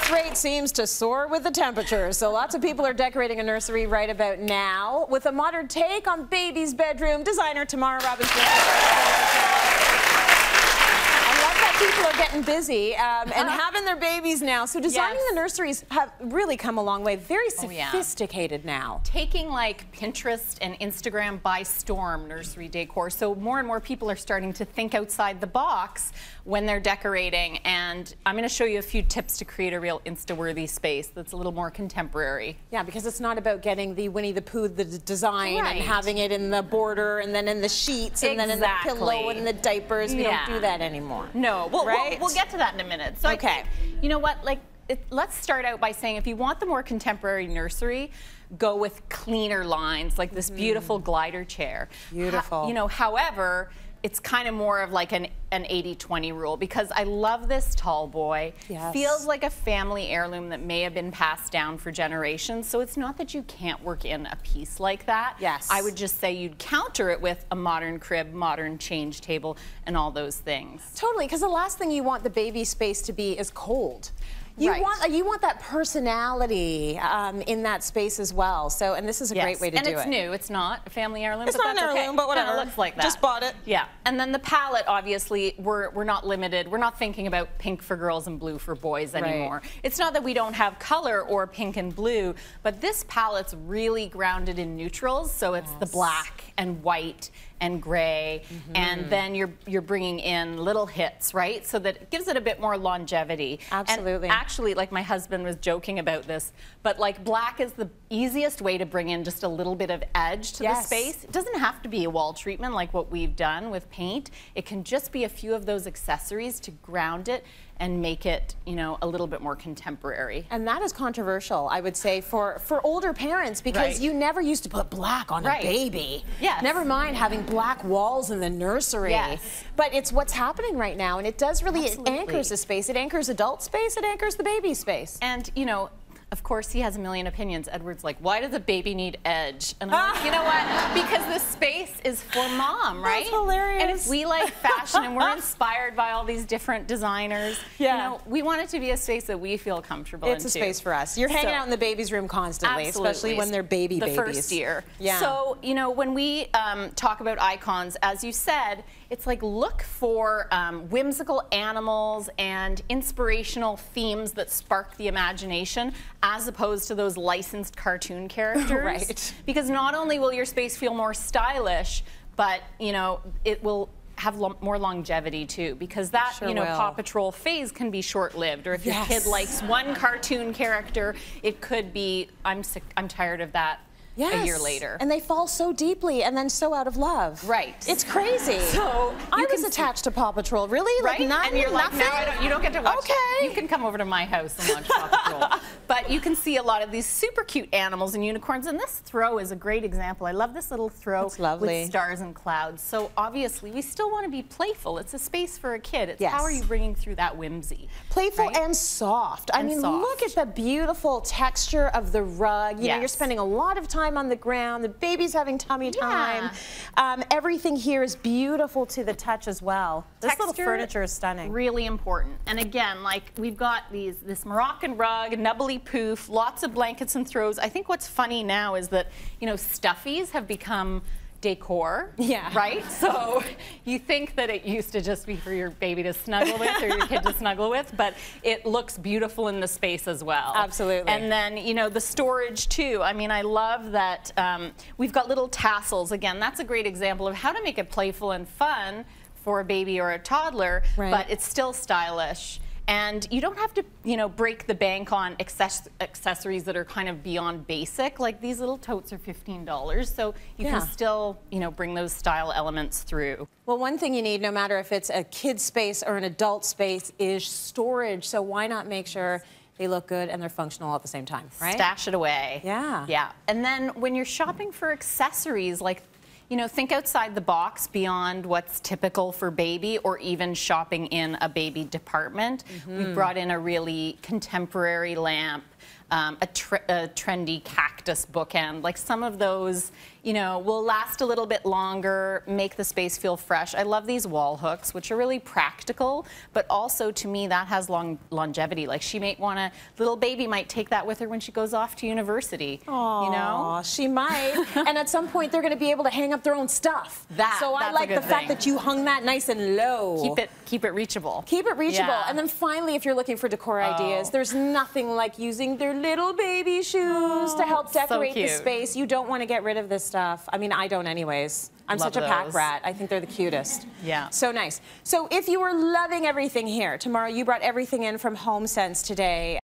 birth rate seems to soar with the temperatures, so lots of people are decorating a nursery right about now with a modern take on baby's bedroom. Designer Tamara Robbins Griffith. People are getting busy and having their babies now. So designing the nurseries have really come a long way. Very sophisticated now. Taking like Pinterest and Instagram by storm, nursery decor. So more and more people are starting to think outside the box when they're decorating. And I'm going to show you a few tips to create a real Insta-worthy space that's a little more contemporary. Yeah, because it's not about getting the Winnie the Pooh design and having it in the border and then in the sheets and then in the pillow and the diapers. We don't do that anymore. No. We'll get to that in a minute. So I think, you know what, like, let's start out by saying if you want the more contemporary nursery, go with cleaner lines, like this beautiful glider chair. Beautiful. You know, however, it's kind of more of like an 80-20 rule, because I love this tall boy. Yes. Feels like a family heirloom that may have been passed down for generations. So it's not that you can't work in a piece like that. Yes. I would just say you'd counter it with a modern crib, modern change table, and all those things. Totally, because the last thing you want the baby space to be is cold. You want that personality in that space as well. So, and this is a great way to do it. And it's new. It's not a family heirloom. It's not an heirloom, but whatever. It looks like that. Just bought it. Yeah. And then the palette, obviously, we're not limited. We're not thinking about pink for girls and blue for boys anymore. It's not that we don't have color or pink and blue, but this palette's really grounded in neutrals. So it's the black and white and gray, and then you're bringing in little hits, right? So that it gives it a bit more longevity. Absolutely. And actually, like my husband was joking about this, but like black is the easiest way to bring in just a little bit of edge to the space. It doesn't have to be a wall treatment like what we've done with paint. It can just be a few of those accessories to ground it and make it, you know, a little bit more contemporary. And that is controversial, I would say, for older parents, because you never used to put black on a baby. Yes. Never mind having black walls in the nursery. Yes. But it's what's happening right now, and it does really, it anchors the space. It anchors adult space, it anchors the baby space. And, you know, of course, he has a million opinions. Edward's like, why does a baby need edge? And I'm like, you know what? Because the space is for mom, right? That's hilarious. And if we like fashion and we're inspired by all these different designers, you know, we want it to be a space that we feel comfortable in. It's a space for us. You're hanging out in the baby's room constantly, especially when they're babies. The first year. Yeah. So, you know, when we talk about icons, as you said, it's like look for whimsical animals and inspirational themes that spark the imagination, as opposed to those licensed cartoon characters. Because not only will your space feel more stylish, but, you know, it will have more longevity too, because that, you know, Paw Patrol phase can be short-lived, or if your kid likes one cartoon character, it could be, I'm tired of that. A year later. And they fall so deeply and then so out of love. Right. It's crazy. So I was attached to Paw Patrol. Really? Right? Like and you're like, now you don't get to watch. You can come over to my house and watch Paw Patrol. But you can see a lot of these super cute animals and unicorns. And this throw is a great example. I love this little throw with stars and clouds. So obviously we still want to be playful. It's a space for a kid. It's how are you bringing through that whimsy? Playful and soft. I mean, look at the beautiful texture of the rug. You know, you're spending a lot of time on the ground. The baby's having tummy time. Everything here is beautiful to the touch as well. This little furniture is stunning. Really important. And again, like we've got this Moroccan rug, nubbly poof, lots of blankets and throws. I think what's funny now is that, you know, stuffies have become decor, right? So you think that it used to just be for your baby to snuggle with or your kid to snuggle with, but it looks beautiful in the space as well. Absolutely. And then, you know, the storage too. I mean, I love that we've got little tassels. Again, that's a great example of how to make it playful and fun for a baby or a toddler, but it's still stylish. And you don't have to, you know, break the bank on accessories that are kind of beyond basic. Like these little totes are $15, so you can still, you know, bring those style elements through. Well, one thing you need, no matter if it's a kid space or an adult space, is storage. So why not make sure they look good and they're functional at the same time, right? Stash it away. Yeah. And then when you're shopping for accessories, like, you know, think outside the box beyond what's typical for baby, or even shopping in a baby department. We brought in a really contemporary lamp a trendy cactus bookend. Like some of those, you know, will last a little bit longer, make the space feel fresh. I love these wall hooks, which are really practical, but also to me that has longevity. Like she might want to, little baby might take that with her when she goes off to university. Aww, you know? She might. And at some point they're going to be able to hang up their own stuff. So I like the fact that you hung that nice and low. Keep it reachable. Keep it reachable. Yeah. And then finally, if you're looking for decor ideas, there's nothing like using their little baby shoes to help decorate the space. You don't want to get rid of this stuff. I mean, I don't anyways. I'm such a pack rat. I think they're the cutest. Yeah. So nice. So if you were loving everything here, Tamara, you brought everything in from HomeSense today.